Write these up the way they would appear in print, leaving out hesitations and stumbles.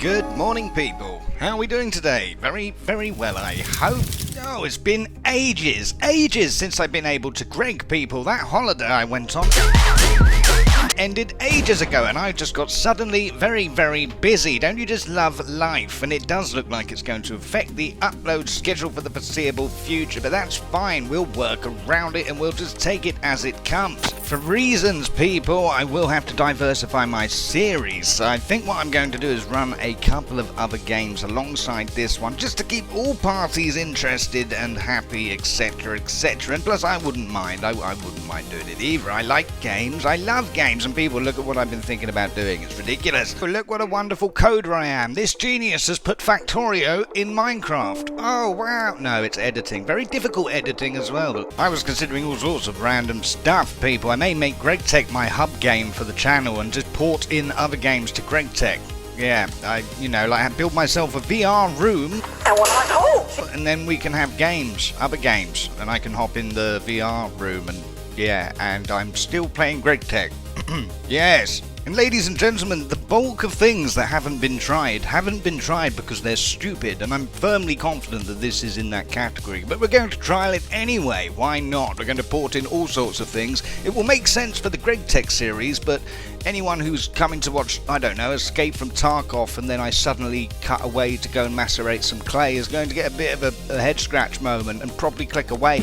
Good morning, people. How are we doing today? Very, very well, I hope. Oh, it's been ages since I've been able to Greg, people. That holiday I went on ended ages ago, and I just got suddenly very, very busy. Don't you just love life? And it does look like it's going to affect the upload schedule for the foreseeable future, but that's fine. We'll work around it and we'll just take it as it comes. For reasons, people, I will have to diversify my series, so I think what I'm going to do is run a couple of other games alongside this one, just to keep all parties interested and happy, etc, etc. And plus, I wouldn't mind. I wouldn't mind doing it either. I like games. I love games. And people, look at what I've been thinking about doing. It's ridiculous. But look what a wonderful coder I am. This genius has put Factorio in Minecraft. Oh, wow. No, it's editing. Very difficult editing as well. But I was considering all sorts of random stuff, people. I may make Gregtech my hub game for the channel and just port in other games to Gregtech. Yeah, I build myself a VR room. And then we can have games, other games. And I can hop in the VR room and and I'm still playing Gregtech. Yes. And ladies and gentlemen, the bulk of things that haven't been tried because they're stupid, and I'm firmly confident that this is in that category. But we're going to trial it anyway. Why not? We're going to port in all sorts of things. It will make sense for the Gregtech series, but anyone who's coming to watch, I don't know, Escape from Tarkov, and then I suddenly cut away to go and macerate some clay is going to get a bit of a head scratch moment and probably click away.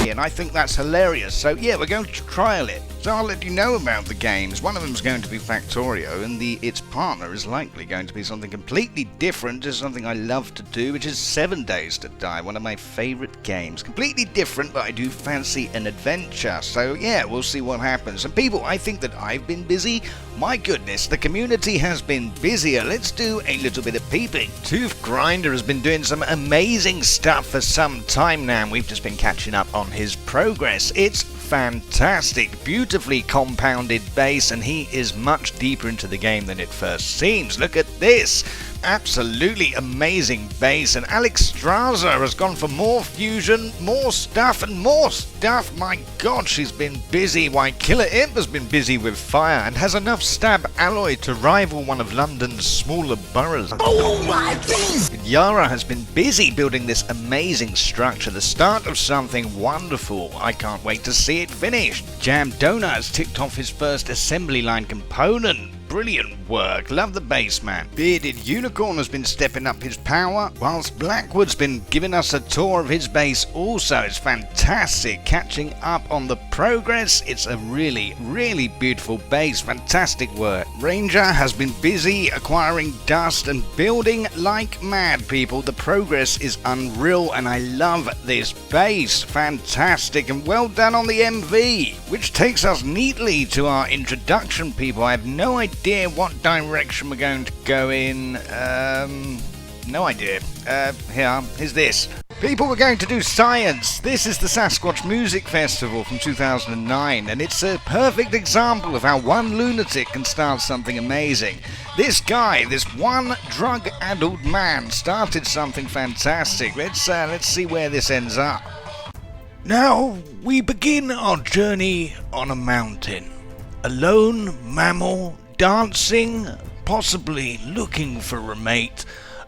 And I think that's hilarious. So yeah, we're going to trial it. So I'll let you know about the games. One of them is going to be Factorio, and its partner is likely going to be something completely different, just something I love to do, which is 7 Days to Die, one of my favourite games. Completely different, but I do fancy an adventure. So yeah, we'll see what happens. And people, I think that I've been busy. My goodness, the community has been busier. Let's do a little bit of peeping. Tooth Grinder has been doing some amazing stuff for some time now, and we've just been catching up on his progress. It's fantastic, beautifully compounded base, and he is much deeper into the game than it first seems. Look at this. Absolutely amazing base, and Alex Straza has gone for more fusion, more stuff and more stuff. My god, she's been busy. Why, Killer Imp has been busy with fire and has enough stab alloy to rival one of London's smaller boroughs. Oh my days! Yara has been busy building this amazing structure, the start of something wonderful. I can't wait to see it finished. Jam Donut has ticked off his first assembly line component. Brilliant work, love the base, man. Bearded Unicorn has been stepping up his power, whilst Blackwood's been giving us a tour of his base also. It's fantastic, catching up on the progress. It's a really, really beautiful base, fantastic work. Ranger has been busy acquiring dust and building like mad, people. The progress is unreal, and I love this base. Fantastic, and well done on the MV, which takes us neatly to our introduction, people. I have no idea what direction we're going to go in. No idea. Here's this. People, we're going to do science. This is the Sasquatch Music Festival from 2009, and it's a perfect example of how one lunatic can start something amazing. This guy, this one drug-addled man, started something fantastic. Let's see where this ends up. Now, we begin our journey on a mountain. A lone mammal, dancing, possibly looking for a mate,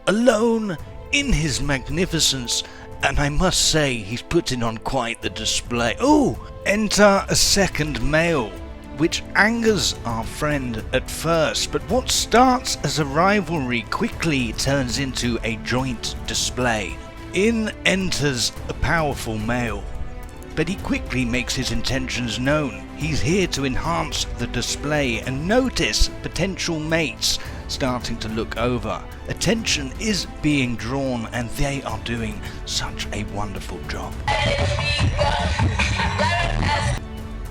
alone in his magnificence, and I must say he's putting on quite the display. Oh, enter a second male, which angers our friend at first, but what starts as a rivalry quickly turns into a joint display. In enters a powerful male, but he quickly makes his intentions known. He's here to enhance the display and notice potential mates starting to look over. Attention is being drawn, and they are doing such a wonderful job.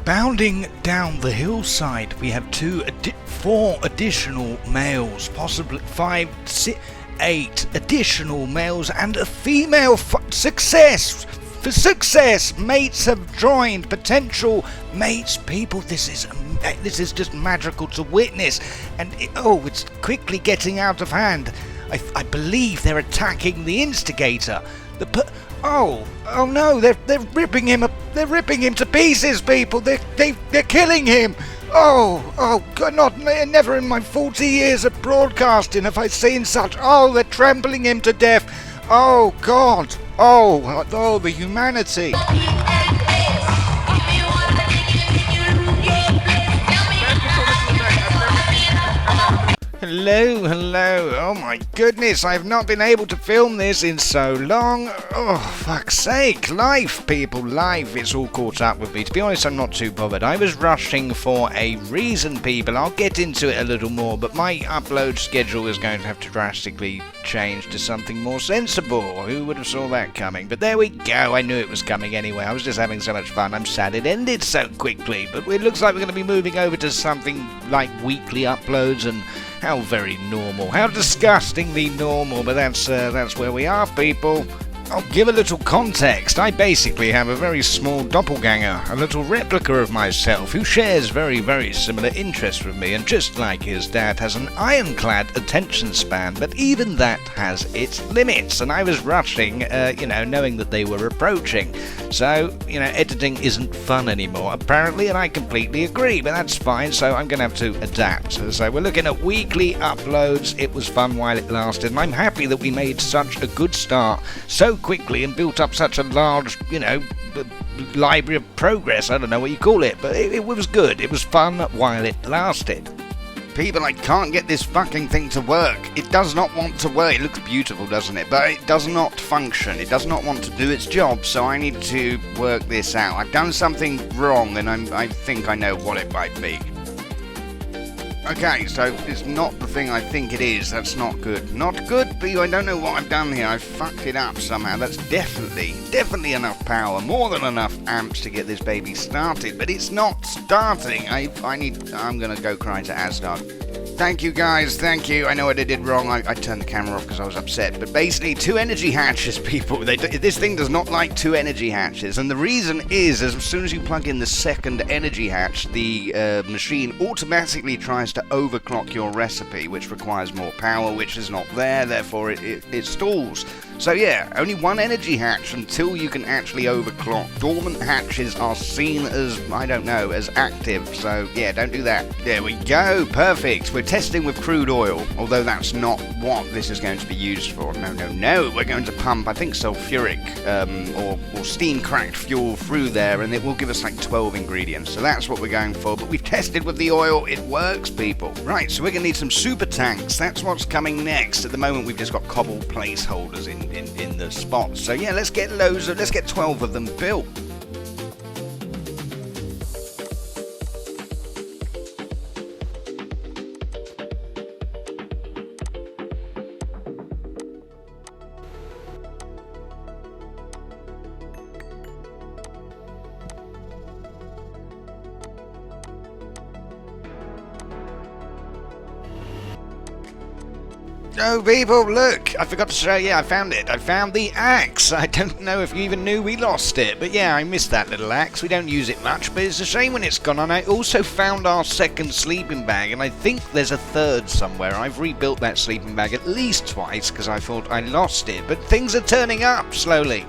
Bounding down the hillside, we have 4 additional males, possibly 5, 6, 8 additional males, and a female. Success! For success, mates have joined. Potential mates, people. This is just magical to witness, and it's quickly getting out of hand. I believe they're attacking the instigator. Oh no! They're ripping him up. They're ripping him to pieces, people. They're killing him. Oh, God, never in my 40 years of broadcasting have I seen such. Oh, they're trampling him to death. Oh, God. Oh, the humanity. Hello. Oh my goodness, I've not been able to film this in so long. Oh, fuck's sake. Life, people, life. It's all caught up with me. To be honest, I'm not too bothered. I was rushing for a reason, people. I'll get into it a little more, but my upload schedule is going to have to drastically change to something more sensible. Who would have saw that coming? But there we go. I knew it was coming anyway. I was just having so much fun. I'm sad it ended so quickly, but it looks like we're going to be moving over to something like weekly uploads, and how very normal, how disgustingly normal, but that's where we are, people. I'll give a little context. I basically have a very small doppelganger, a little replica of myself, who shares very, very similar interests with me, and just like his dad, has an ironclad attention span, but even that has its limits, and I was rushing, knowing that they were approaching. So, editing isn't fun anymore, apparently, and I completely agree, but that's fine, so I'm going to have to adapt. So we're looking at weekly uploads. It was fun while it lasted, and I'm happy that we made such a good start so quickly and built up such a large, library of progress. I don't know what you call it, but it was good. It was fun while it lasted. People, I can't get this fucking thing to work. It does not want to work. It looks beautiful, doesn't it? But it does not function. It does not want to do its job, so I need to work this out. I've done something wrong, and I think I know what it might be. Okay, so it's not the thing I think it is. That's not good. Not good, but I don't know what I've done here. I've fucked it up somehow. That's definitely enough power. More than enough amps to get this baby started. But it's not starting. I'm going to go cry to Asdod. Thank you, guys. Thank you. I know what I did wrong. I turned the camera off because I was upset. But basically, 2 energy hatches, people. This thing does not like 2 energy hatches. And the reason is, as soon as you plug in the second energy hatch, the machine automatically tries to overclock your recipe, which requires more power, which is not there. Therefore, it stalls. So yeah, only 1 energy hatch until you can actually overclock. Dormant hatches are seen as, as active. So yeah, don't do that. There we go. Perfect. We're testing with crude oil, although that's not what this is going to be used for. No. We're going to pump, I think, sulfuric or steam-cracked fuel through there, and it will give us like 12 ingredients. So that's what we're going for. But we've tested with the oil. It works, people. Right, so we're going to need some super tanks. That's what's coming next. At the moment, we've just got cobble placeholders in the spots. So yeah, let's get 12 of them built. Oh, people, look! I forgot to show you, I found it. I found the axe. I don't know if you even knew we lost it, but yeah, I missed that little axe. We don't use it much, but it's a shame when it's gone. And I also found our second sleeping bag, and I think there's a third somewhere. I've rebuilt that sleeping bag at least twice because I thought I lost it, but things are turning up slowly.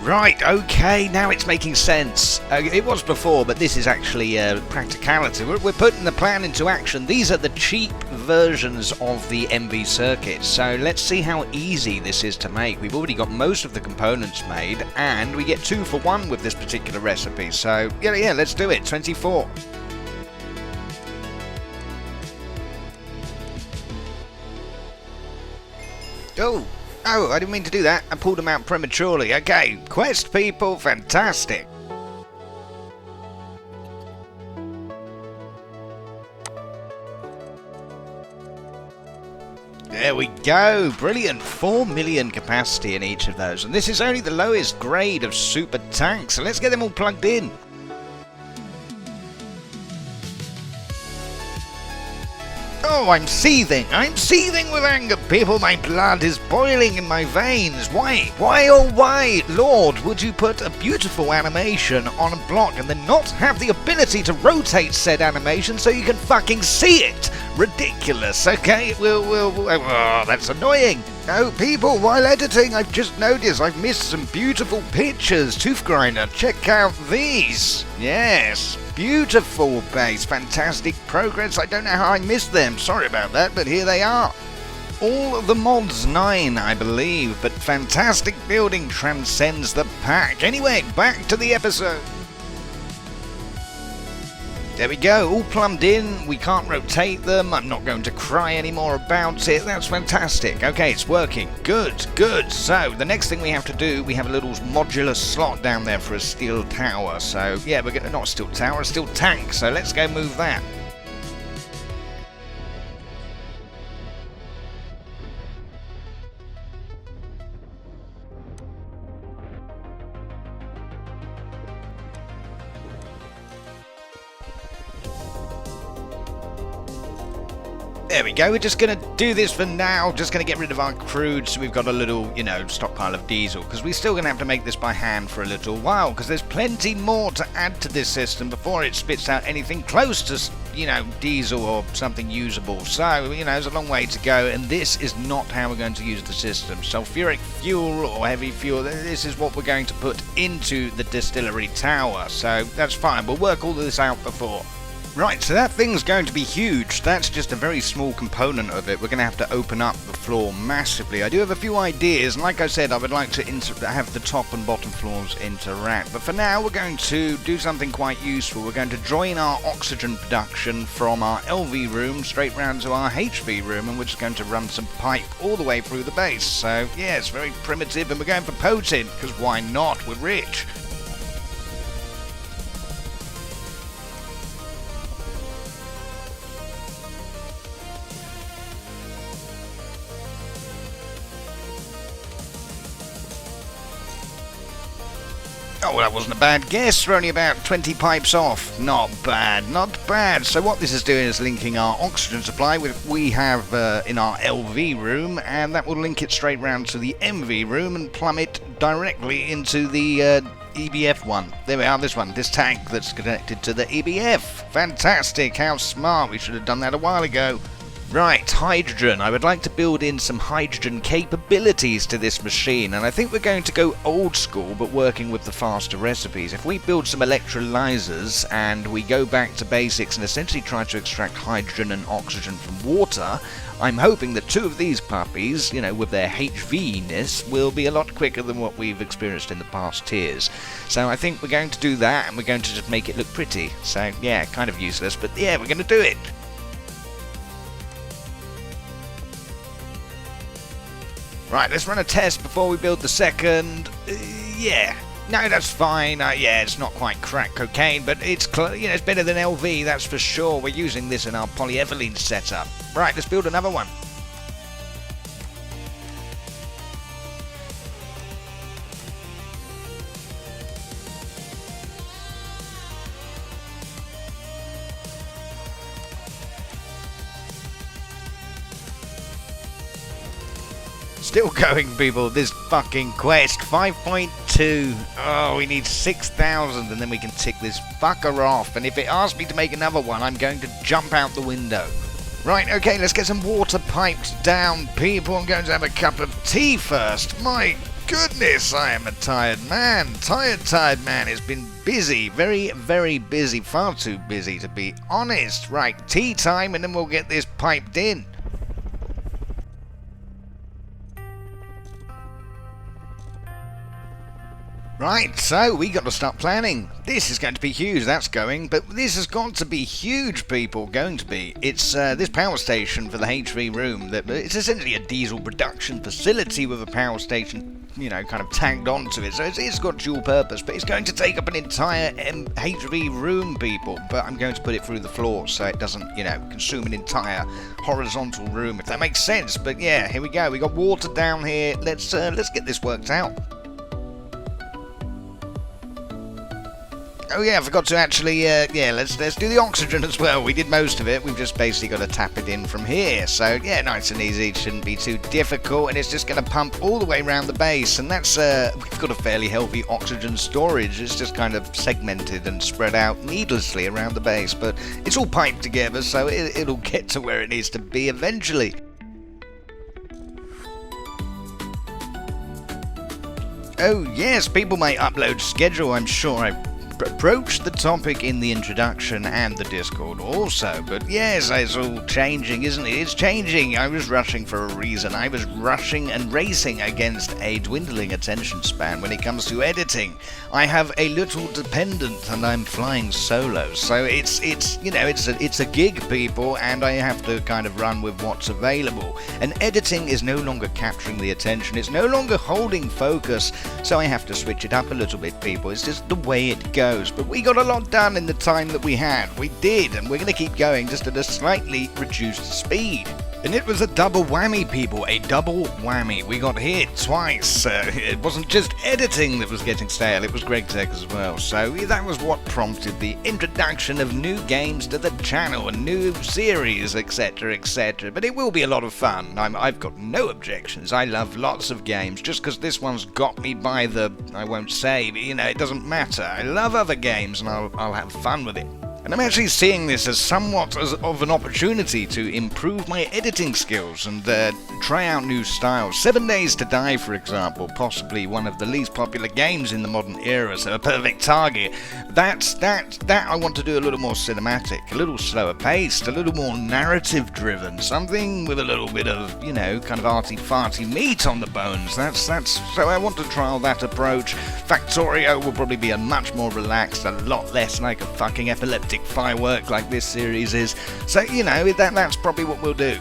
Right, okay, now it's making sense. It was before, but this is actually practicality. We're putting the plan into action. These are the cheap versions of the MV circuit, so let's see how easy this is to make. We've already got most of the components made, and we get 2 for 1 with this particular recipe. So, yeah, let's do it. 24. Oh, I didn't mean to do that. I pulled them out prematurely. Okay, quest people, fantastic. There we go, brilliant. 4 million capacity in each of those. And this is only the lowest grade of super tanks, so let's get them all plugged in. Oh, I'm seething. I'm seething with anger, people. My blood is boiling in my veins. Why? Why, oh why? Lord, would you put a beautiful animation on a block and then not have the ability to rotate said animation so you can fucking see it? Ridiculous, okay? Oh, that's annoying. Oh, people, while editing, I've just noticed I've missed some beautiful pictures. Tooth grinder, check out these. Yes, beautiful base, fantastic progress. I don't know how I missed them. Sorry about that, but here they are. All of the mods 9, I believe, but fantastic building transcends the pack. Anyway, back to the episode. There we go, all plumbed in, we can't rotate them, I'm not going to cry anymore about it, that's fantastic. Okay, it's working, good, good. So, the next thing we have to do, we have a little modular slot down there for a steel tower. So, yeah, we're going to, not a steel tower, a steel tank, so let's go move that. There we go, we're just going to do this for now, just going to get rid of our crude so we've got a little, you know, stockpile of diesel, because we're still going to have to make this by hand for a little while, because there's plenty more to add to this system before it spits out anything close to, you know, diesel or something usable. So, you know, there's a long way to go, and this is not how we're going to use the system. Sulfuric fuel or heavy fuel, this is what we're going to put into the distillery tower, so that's fine, we'll work all of this out before. Right, so that thing's going to be huge. That's just a very small component of it. We're going to have to open up the floor massively. I do have a few ideas, and like I said, I would like to have the top and bottom floors interact. But for now, we're going to do something quite useful. We're going to join our oxygen production from our LV room straight round to our HV room, and we're just going to run some pipe all the way through the base. So, yeah, it's very primitive, and we're going for potent, because why not? We're rich. Oh, well, that wasn't a bad guess. We're only about 20 pipes off. Not bad, not bad. So what this is doing is linking our oxygen supply with we have in our LV room, and that will link it straight round to the MV room and plumb it directly into the EBF one. There we are, this one, this tank that's connected to the EBF. Fantastic, how smart. We should have done that a while ago. Right, hydrogen. I would like to build in some hydrogen capabilities to this machine, and I think we're going to go old school but working with the faster recipes. If we build some electrolyzers and we go back to basics and essentially try to extract hydrogen and oxygen from water, I'm hoping that two of these puppies, you know, with their HV-ness, will be a lot quicker than what we've experienced in the past tiers. So I think we're going to do that, and we're going to just make it look pretty. So yeah, kind of useless, but yeah, we're going to do it. Right, let's run a test before we build the second. Yeah, no, that's fine. Yeah, it's not quite crack cocaine, but it's it's better than LV, that's for sure. We're using this in our polyethylene setup. Right, let's build another one. Still going, people, this fucking quest. 5.2. Oh, we need 6,000 and then we can tick this fucker off. And if it asks me to make another one, I'm going to jump out the window. Right, okay, let's get some water pipes down, people. I'm going to have a cup of tea first. My goodness, I am a tired man. Tired man has been busy. Very, very busy. Far too busy, to be honest. Right, tea time and then we'll get this piped in. Right, so we got to start planning. This is going to be huge, that's going, but this has got to be huge, people, going to be. It's this power station for the HV room. It's essentially a diesel production facility with a power station, you know, kind of tagged onto it. So it's got dual purpose, but it's going to take up an entire HV room, people. But I'm going to put it through the floor so it doesn't, you know, consume an entire horizontal room, if that makes sense. But yeah, here we go. We got water down here. Let's get this worked out. Oh yeah, I forgot to actually, yeah, let's do the oxygen as well. We did most of it. We've just basically got to tap it in from here. So yeah, nice and easy. It shouldn't be too difficult, and it's just going to pump all the way around the base. And that's, we've got a fairly healthy oxygen storage. It's just kind of segmented and spread out needlessly around the base, but it's all piped together, so it'll get to where it needs to be eventually. Oh yes, people may upload schedule. I'm sure I approached the topic in the introduction and the Discord also, but yes, it's all changing, isn't it? It's changing. I was rushing for a reason. I was rushing and racing against a dwindling attention span when it comes to editing. I have a little dependent and I'm flying solo, so it's you know, it's a gig, people, and I have to kind of run with what's available. And editing is no longer capturing the attention. It's no longer holding focus, so I have to switch it up a little bit, people. It's just the way it goes. But we got a lot done in the time that we had. We did, and we're going to keep going just at a slightly reduced speed. And it was a double whammy, people, a double whammy. We got hit twice. It wasn't just editing that was getting stale, it was Gregtech as well. So that was what prompted the introduction of new games to the channel and new series, etc, etc. But it will be a lot of fun. I've got no objections. I love lots of games. Just because this one's got me by the, I won't say, but you know, it doesn't matter. I love other games and I'll have fun with it. And I'm actually seeing this as somewhat of an opportunity to improve my editing skills and try out new styles. 7 Days to Die, for example, possibly one of the least popular games in the modern era, so a perfect target. That I want to do a little more cinematic, a little slower paced, a little more narrative driven, something with a little bit of, you know, kind of arty-farty meat on the bones. So I want to trial that approach. Factorio will probably be a much more relaxed, a lot less like a fucking epileptic firework like this series is. So, you know, that's probably what we'll do.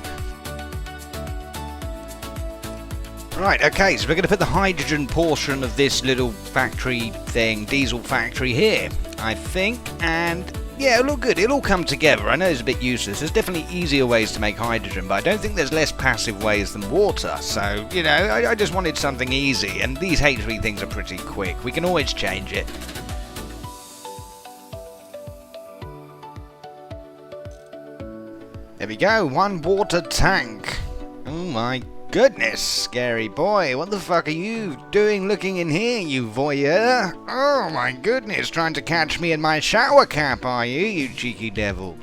Right, okay, so we're going to put the hydrogen portion of this little factory thing, diesel factory here, I think, and yeah, it'll look good, it'll all come together. I know it's a bit useless, there's definitely easier ways to make hydrogen, but I don't think there's less passive ways than water, so, you know, I just wanted something easy, and these H3 things are pretty quick, we can always change it. There we go, one water tank. Oh my goodness, scary boy. What the fuck are you doing looking in here, you voyeur? Oh my goodness, trying to catch me in my shower cap, are you, you cheeky devil?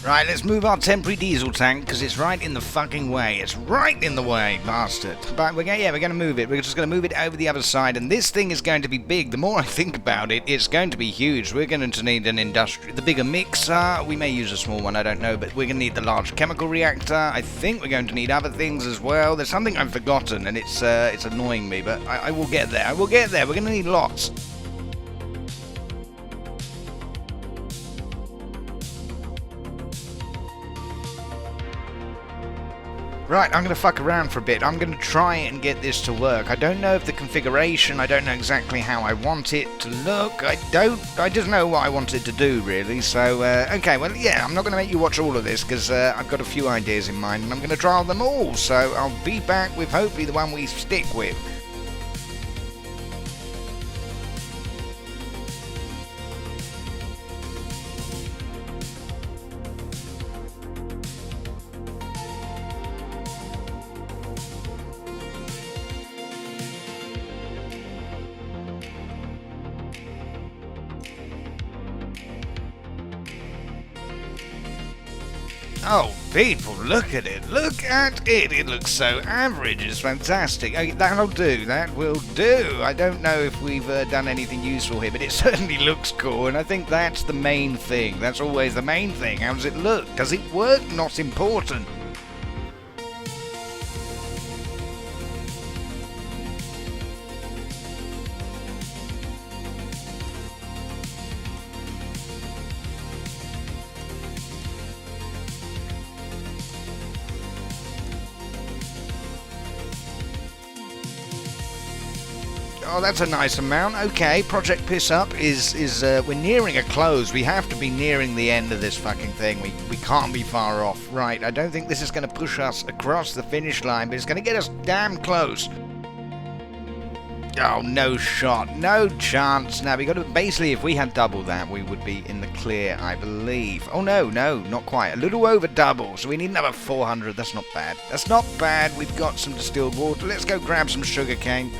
Right, let's move our temporary diesel tank, because it's right in the fucking way. It's right in the way, bastard. But we're going to move it. We're just going to move it over the other side, and this thing is going to be big. The more I think about it, it's going to be huge. We're going to need an the bigger mixer. We may use a small one, I don't know, but we're going to need the large chemical reactor. I think we're going to need other things as well. There's something I've forgotten, and it's annoying me, but I will get there. I will get there. We're going to need lots. Right, I'm going to fuck around for a bit. I'm going to try and get this to work. I don't know if the configuration, I don't know exactly how I want it to look. I just know what I want it to do, really. So, okay, well, yeah, I'm not going to make you watch all of this, because I've got a few ideas in mind, and I'm going to trial them all. So, I'll be back with hopefully the one we stick with. Oh, people, look at it. Look at it. It looks so average. It's fantastic. Okay, that'll do. That will do. I don't know if we've done anything useful here, but it certainly looks cool, and I think that's the main thing. That's always the main thing. How does it look? Does it work? Not important. Oh, that's a nice amount. Okay, Project Piss Up is we're nearing a close. We have to be nearing the end of this fucking thing. We can't be far off. Right, I don't think this is going to push us across the finish line, but it's going to get us damn close. Oh, no shot. No chance. Now, we got to... Basically, if we had double that, we would be in the clear, I believe. Oh, no, not quite. A little over double, so we need another 400. That's not bad. That's not bad. We've got some distilled water. Let's go grab some sugar cane.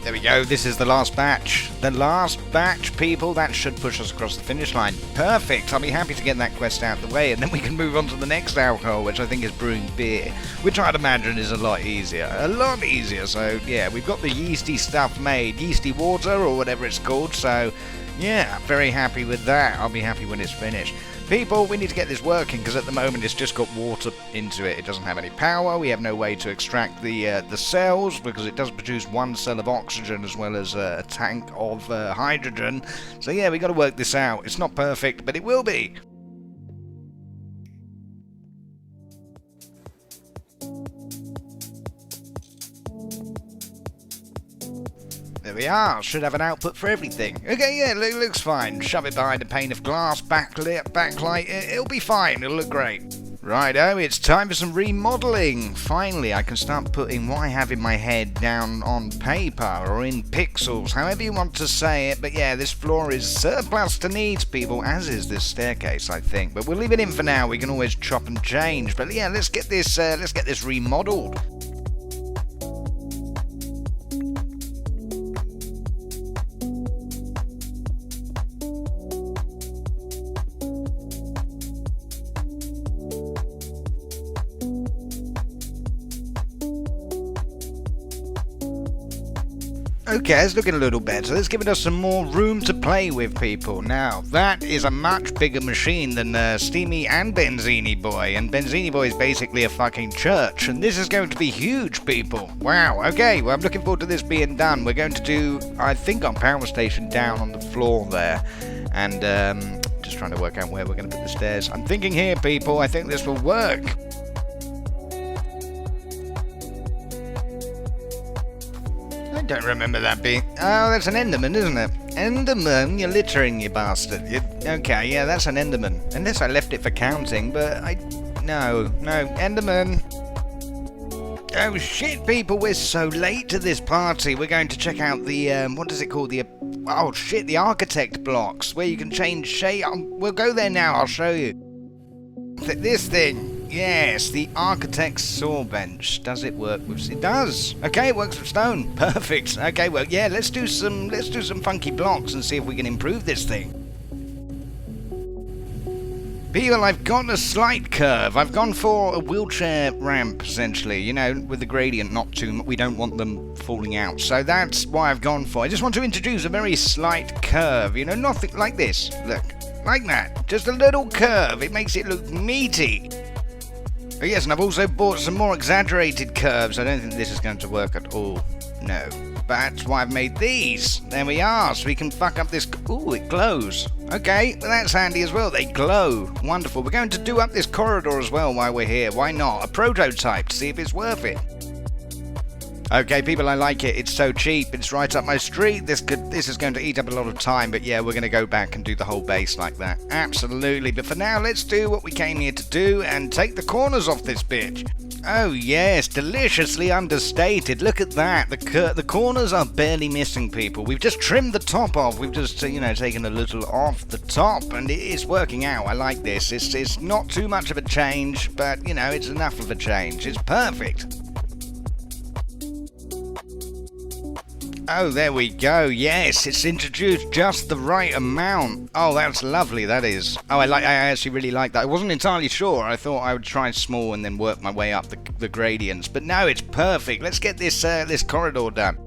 There we go, this is the last batch. The last batch, people. That should push us across the finish line. Perfect, I'll be happy to get that quest out of the way, and then we can move on to the next alcohol, which I think is brewing beer, which I'd imagine is a lot easier. So yeah, we've got the yeasty stuff made, yeasty water or whatever it's called, so yeah, very happy with that. I'll be happy when it's finished. People, we need to get this working, because at the moment it's just got water into it. It doesn't have any power. We have no way to extract the cells, because it does produce one cell of oxygen as well as a tank of hydrogen. So yeah, we got to work this out. It's not perfect, but it will be. There we are, should have an output for everything. Okay, yeah, looks fine. Shove it behind a pane of glass, backlight, it'll be fine, it'll look great. Righto, it's time for some remodeling. Finally, I can start putting what I have in my head down on paper or in pixels, however you want to say it. But yeah, this floor is surplus to needs, people, as is this staircase, I think. But we'll leave it in for now. We can always chop and change. But yeah, let's get this remodeled. Okay, it's looking a little better. It's giving us some more room to play with, people. Now, that is a much bigger machine than Steamy and Benzini Boy. And Benzini Boy is basically a fucking church. And this is going to be huge, people. Wow, okay, well, I'm looking forward to this being done. We're going to do, I think, our power station down on the floor there. And, just trying to work out where we're going to put the stairs. I'm thinking here, people. I think this will work. I don't remember that being... Oh, that's an Enderman, isn't it? Enderman? You're littering, you bastard. Okay, yeah, that's an Enderman. Unless I left it for counting, but I... No, Enderman. Oh, shit, people, we're so late to this party. We're going to check out the, what is it called? Oh, shit, the architect blocks, where you can change shape. We'll go there now, I'll show you. This thing. Yes, the architect's saw bench. Does it work with... It does. Okay, it works with stone. Perfect. Okay, well, yeah, let's do some funky blocks and see if we can improve this thing. People, I've got a slight curve. I've gone for a wheelchair ramp, essentially. You know, with the gradient not too much. We don't want them falling out. So that's why I've gone for. I just want to introduce a very slight curve. You know, nothing like this. Look, like that. Just a little curve. It makes it look meaty. Oh yes, and I've also bought some more exaggerated curves. I don't think this is going to work at all. No. But that's why I've made these. There we are, so we can fuck up this... Ooh, it glows. Okay, well that's handy as well. They glow. Wonderful. We're going to do up this corridor as well while we're here. Why not? A prototype to see if it's worth it. Okay, people, I like it. It's so cheap. It's right up my street. This is going to eat up a lot of time, but yeah, we're going to go back and do the whole base like that. Absolutely. But for now, let's do what we came here to do and take the corners off this bitch. Oh yes, deliciously understated. Look at that. The corners are barely missing, people. We've just trimmed the top off. We've just, taken a little off the top, and it is working out. I like this. It's not too much of a change, but, it's enough of a change. It's perfect. Oh, there we go. Yes, it's introduced just the right amount. Oh, that's lovely, that is. Oh, I actually really like that. I wasn't entirely sure. I thought I would try small and then work my way up the gradients. But no, it's perfect. Let's get this corridor done.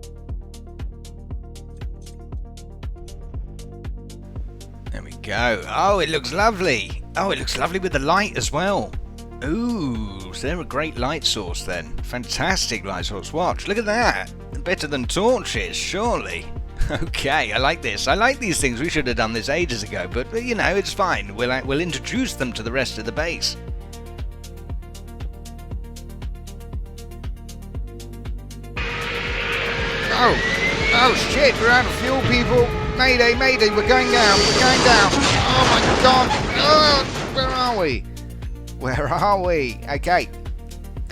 There we go. Oh, it looks lovely. Oh, it looks lovely with the light as well. Ooh, so they're a great light source then. Fantastic light source. Watch, look at that. Better than torches, surely. Okay, I like this. I like these things. We should have done this ages ago, but it's fine. We'll introduce them to the rest of the base. Oh shit, we're out of fuel, people. Mayday, we're going down. Oh my god. Where are we? Where are we? Okay.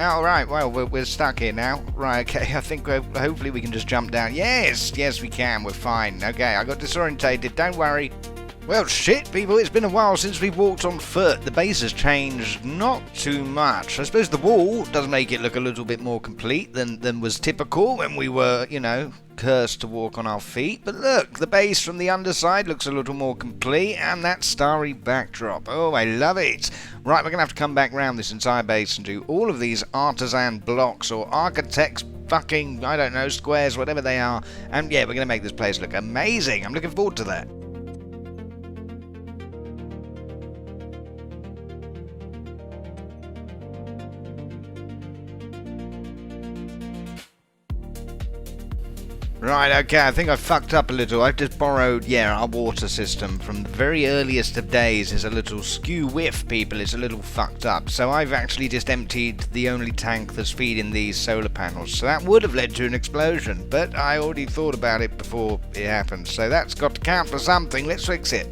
Oh, right. Well, we're stuck here now. Right, okay. I think hopefully we can just jump down. Yes, we can. We're fine. Okay, I got disorientated. Don't worry. Well, shit, people, it's been a while since we've walked on foot. The base has changed not too much. I suppose the wall does make it look a little bit more complete than was typical when we were, cursed to walk on our feet. But look, the base from the underside looks a little more complete, and that starry backdrop. Oh, I love it. Right, we're going to have to come back round this entire base and do all of these artisan blocks or architects fucking, I don't know, squares, whatever they are. And yeah, we're going to make this place look amazing. I'm looking forward to that. Right, okay, I think I fucked up a little. I've just borrowed, our water system from the very earliest of days. Is a little skew-whiff, people. It's a little fucked up. So I've actually just emptied the only tank that's feeding these solar panels. So that would have led to an explosion, but I already thought about it before it happened. So that's got to count for something. Let's fix it.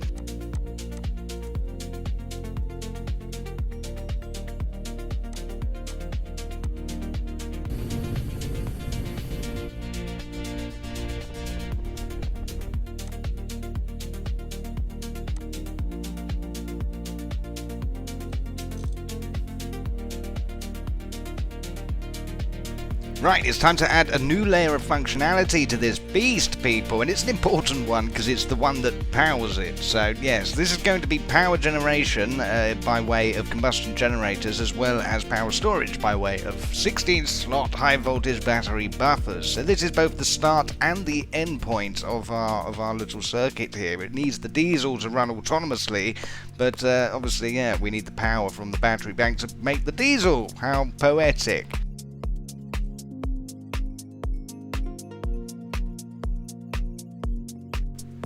Right, it's time to add a new layer of functionality to this beast, people, and it's an important one because it's the one that powers it. So yes, this is going to be power generation by way of combustion generators, as well as power storage by way of 16-slot high-voltage battery buffers. So this is both the start and the end point of our little circuit here. It needs the diesel to run autonomously, but obviously, we need the power from the battery bank to make the diesel. How poetic.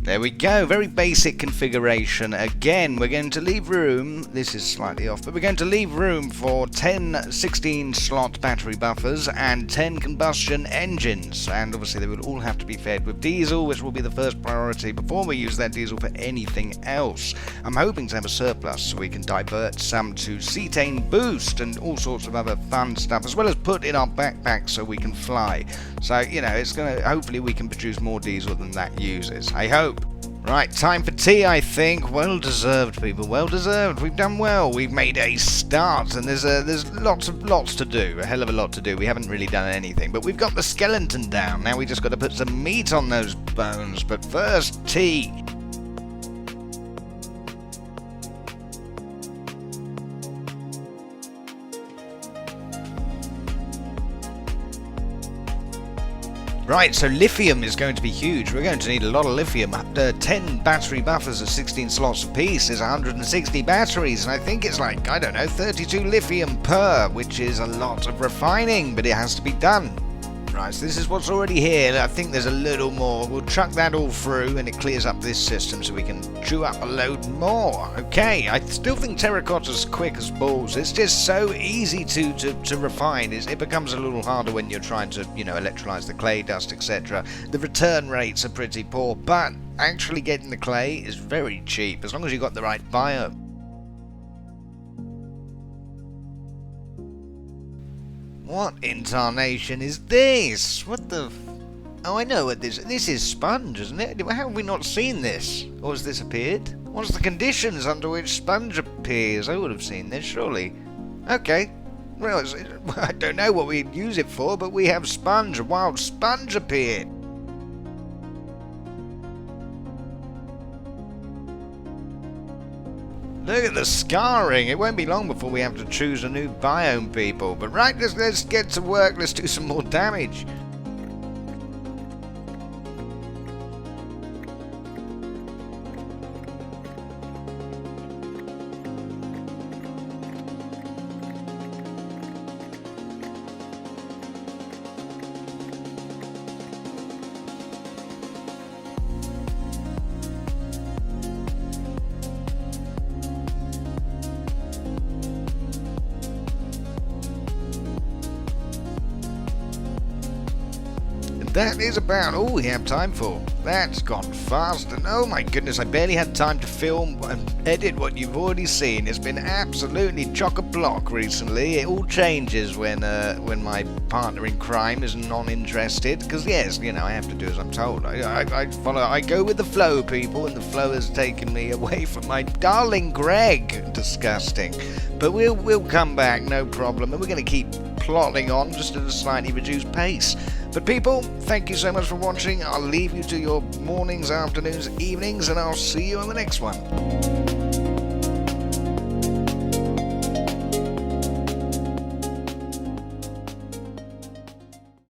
There we go, very basic configuration. Again, we're going to leave room, this is slightly off, but we're going to leave room for 10 16-slot battery buffers and 10 combustion engines. And obviously they will all have to be fed with diesel, which will be the first priority before we use that diesel for anything else. I'm hoping to have a surplus so we can divert some to cetane boost and all sorts of other fun stuff, as well as put in our backpacks so we can fly. So, it's going to, hopefully we can produce more diesel than that uses. I hope. Right, time for tea, I think. Well deserved, people. Well deserved. We've done well. We've made a start, and there's lots to do. A hell of a lot to do. We haven't really done anything, but we've got the skeleton down. Now we just got to put some meat on those bones. But first, tea. Right, so lithium is going to be huge. We're going to need a lot of lithium. 10 battery buffers at 16 slots apiece is 160 batteries, and I think it's 32 lithium per, which is a lot of refining, but it has to be done. Right, so this is what's already here. I think there's a little more. We'll chuck that all through, and it clears up this system so we can chew up a load more. Okay, I still think terracotta's quick as balls. It's just so easy to refine. It becomes a little harder when you're trying to, electrolyze the clay dust, etc. The return rates are pretty poor, but actually getting the clay is very cheap, as long as you've got the right biome. What in tarnation is this? What the Oh, I know what this is sponge, isn't it? How have we not seen this? Or has this appeared? What's the conditions under which sponge appears? I would have seen this, surely. Okay. Well, I don't know what we'd use it for, but we have sponge. A wild sponge appeared. Look at the scarring. It won't be long before we have to choose a new biome, people. But right, let's get to work. Let's do some more damage. that is about all we have time for. That's gone fast, and oh my goodness, I barely had time to film and edit what you've already seen. It's been absolutely chock-a-block recently. It all changes when my partner in crime is non-interested, because yes, you know, I have to do as I'm told. I go with the flow, people, and the flow has taken me away from my darling Greg. Disgusting. But we'll come back, no problem, and we're going to keep plodding on just at a slightly reduced pace. But people, thank you so much for watching. I'll leave you to your mornings, afternoons, evenings, and I'll see you on the next one.